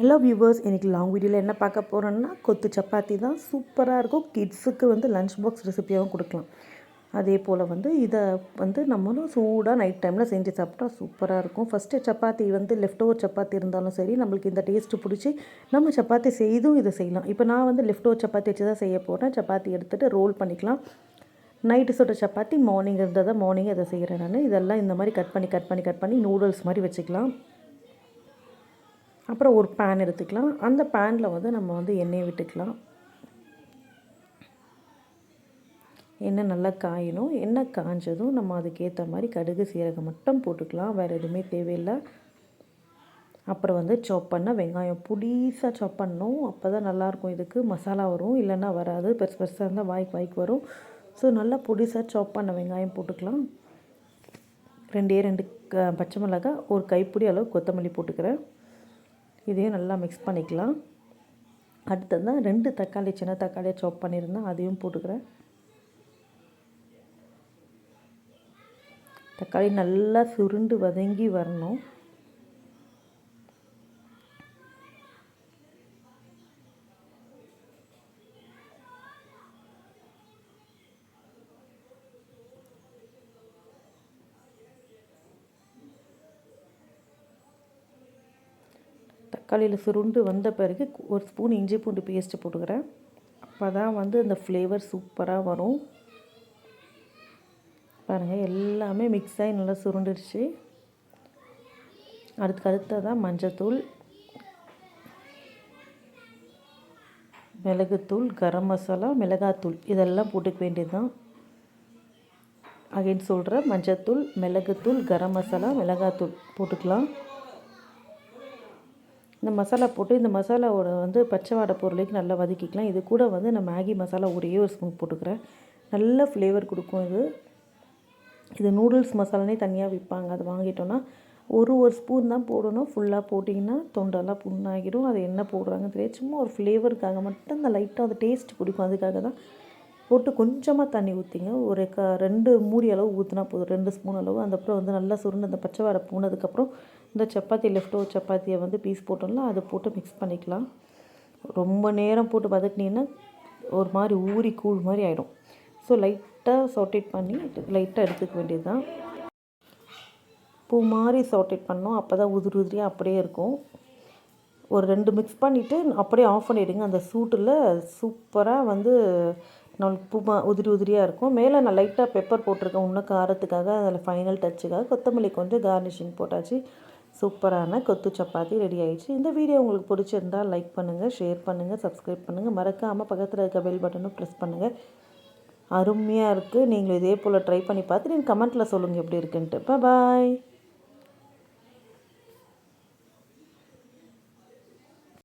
Hello viewers, இன்றைக்கி long வீடியோவில் என்ன பார்க்க போகிறோன்னா கொத்து சப்பாத்தி தான். சூப்பராக இருக்கும். கிட்ஸுக்கு லஞ்ச் பாக்ஸ் ரெசிப்பியாகவும் கொடுக்கலாம். அதே போல் இதை நம்மளும் சூடாக நைட் டைமில் செஞ்சு சாப்பிட்டா சூப்பராக இருக்கும். First chapati left over chapati இருந்தாலும் சரி, நம்மளுக்கு இந்த டேஸ்ட்டு பிடிச்சி நம்ம சப்பாத்தி செய்தும் இதை செய்யலாம். இப்போ நான் லெஃப்ட் ஓவர் சப்பாத்தி வச்சு தான் செய்ய போகிறேன். சப்பாத்தி எடுத்துகிட்டு ரோல் பண்ணிக்கலாம். நைட்டு சுட்ட சப்பாத்தி மார்னிங் இருந்ததை மார்னிங் இதை செய்கிறேன் நான். இதெல்லாம் இந்த மாதிரி கட் பண்ணி நூடுல்ஸ் மாதிரி வச்சுக்கலாம். அப்புறம் ஒரு பேன் எடுத்துக்கலாம். அந்த பேனில் நம்ம எண்ணெயை விட்டுக்கலாம். எண்ணெய் நல்லா காயணும். எண்ணெய் காய்ஞ்சதும் நம்ம அதுக்கேற்ற மாதிரி கடுகு சீரகம் மட்டும் போட்டுக்கலாம். வேறு எதுவுமே தேவையில்லை. அப்புறம் சாப் பண்ண வெங்காயம் பொடிசாக சாப் பண்ணணும். அப்போ தான் நல்லாயிருக்கும். இதுக்கு மசாலா வரும், இல்லைன்னா வராது. பெருசாக இருந்தால் வாய்க்கு வரும். ஸோ நல்லா பொடிசாக சாப் பண்ண வெங்காயம் போட்டுக்கலாம். 2 பச்சை மிளகாய், ஒரு கைப்பிடி அளவு கொத்தமல்லி போட்டுக்கிறேன். இதையும் நல்லா மிக்ஸ் பண்ணிக்கலாம். அடுத்தது தான் 2 தக்காளி, சின்ன தக்காளியை சாப் பண்ணியிருந்தேன், அதையும் போட்டுக்கிறேன். தக்காளி நல்லா சுருண்டு வதங்கி வரணும். தக்காளியில் சுருண்டு வந்த பிறகு ஒரு ஸ்பூன் இஞ்சி பூண்டு பேஸ்ட்டு போட்டுக்கிறேன். அப்போ தான் அந்த ஃப்ளேவர் சூப்பராக வரும். பாருங்கள், எல்லாமே மிக்ஸ் ஆகி நல்லா சுருண்டுடுச்சு. அடுத்ததான் மஞ்சத்தூள், மிளகுத்தூள், கரம் மசாலா, மிளகாத்தூள் இதெல்லாம் போட்டுக்க வேண்டியது தான். அகைன் சொல்கிறேன், மஞ்சத்தூள், மிளகுத்தூள், கரம் மசாலா, மிளகாத்தூள் போட்டுக்கலாம். இந்த மசாலா போட்டு இந்த மசாலாவோட பச்சை வாடை பொருளைக்கு நல்லா வதக்கிக்கலாம். இது கூட நான் மேகி மசாலா ஒரே ஒரு ஸ்பூன் போட்டுக்கிறேன். நல்ல ஃப்ளேவர் கொடுக்கும் இது நூடுல்ஸ் மசாலானே தனியாக விற்பாங்க. அது வாங்கிட்டோன்னா ஒரு ஸ்பூன் தான் போடணும். ஃபுல்லாக போட்டிங்கன்னா தொண்டெல்லாம் புண்ணாகிடும். அது என்ன போடுறாங்கன்னு தெரியாது. சும்மா ஒரு ஃப்ளேவருக்காக மட்டும் அந்த லைட்டாக அந்த டேஸ்ட் பிடிக்கும். அதுக்காக தான் போட்டு கொஞ்சமாக தண்ணி ஊற்றிங்க. ஒரு 2 மூடி அளவு ஊற்றினா போதும், 2 ஸ்பூன் அளவு. அதுக்கப்புறம் நல்லா சுருண்டு அந்த பச்சை வாடை போனதுக்கப்புறம் இந்த சப்பாத்தி லெஃப்ட் ஓவர் சப்பாத்தியை பீஸ் போட்டோம்னா அதை போட்டு மிக்ஸ் பண்ணிக்கலாம். ரொம்ப நேரம் போட்டு வதக்கினீங்கன்னா ஒரு மாதிரி ஊறி கூழ் மாதிரி ஆகிடும். ஸோ லைட்டாக சாட்டேட் பண்ணி லைட்டாக எடுத்துக்க வேண்டியது தான். பூ மாதிரி சாட்டேட் பண்ணோம். அப்போ தான் உதிரியாக அப்படியே இருக்கும். ஒரு 2 மிக்ஸ் பண்ணிவிட்டு அப்படியே ஆஃப் பண்ணிவிடுங்க. அந்த சூட்டில் சூப்பராக நம்மளுக்கு உதிரியாக இருக்கும். மேலே நான் லைட்டாக பெப்பர் போட்டிருக்கேன் இன்னும் காரத்துக்காக. அதில் ஃபைனல் டச்சுக்காக கொத்தமல்லி கொஞ்சம் கார்னிஷிங் போட்டாச்சு. சூப்பரான கொத்து சப்பாத்தி ரெடி ஆகிடுச்சு. இந்த வீடியோ உங்களுக்கு பிடிச்சிருந்தால் லைக் பண்ணுங்கள், ஷேர் பண்ணுங்கள், சப்ஸ்கிரைப் பண்ணுங்கள். மறக்காமல் பக்கத்தில் இருக்க பெல் பட்டனும் ப்ரெஸ் பண்ணுங்கள். அருமையாக இருக்குது. நீங்களும் இதே போல் ட்ரை பண்ணி பார்த்து நீங்கள் கமெண்ட்டில் சொல்லுங்கள் எப்படி இருக்குன்ட்டு. பாய்.